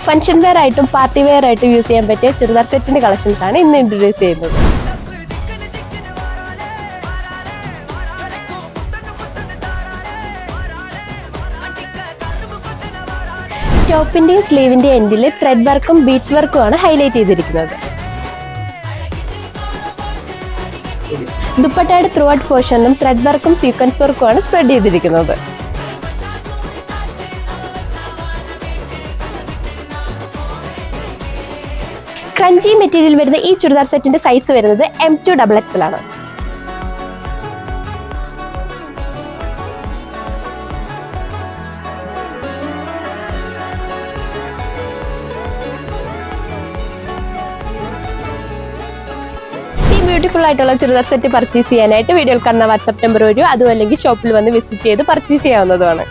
Function wear ആയിട്ടും party wear ആയിട്ടും use ചെയ്യാൻ പറ്റിയ ചുരിദാർ സെറ്റിന്റെ കളക്ഷൻസ് ആണ് ഇന്ന് ഇൻട്രൊഡ്യൂസ് ചെയ്യുന്നത്. ടോപ്പിന്റെയും സ്ലീവിന്റെ എൻഡിൽ ത്രെഡ് വർക്കും ബീഡ്സ് വർക്കും ആണ് ഹൈലൈറ്റ് ചെയ്തിരിക്കുന്നത്. ദുപ്പട്ടയുടെ ത്രൂ ഔട്ട് പോർഷനിലും ത്രെഡ് വർക്കും സീക്വൻസ് വർക്കും ആണ് സ്പ്രെഡ് ചെയ്തിരിക്കുന്നത്. ക്രഞ്ചി മെറ്റീരിയൽ വരുന്ന ഈ ചുരിദാർ സെറ്റിന്റെ സൈസ് വരുന്നത് M2XXL ആണ്. ബ്യൂട്ടിഫുൾ ആയിട്ടുള്ള ചുരിദാർ സെറ്റ് പർച്ചേസ് ചെയ്യാനായിട്ട് വീഡിയോയിൽ കാണുന്ന വാട്സ്ആപ്പ് നമ്പർ വഴിയോ അതും അല്ലെങ്കിൽ ഷോപ്പിൽ വന്ന് വിസിറ്റ് ചെയ്ത് പർച്ചേസ് ചെയ്യാവുന്നതാണ്.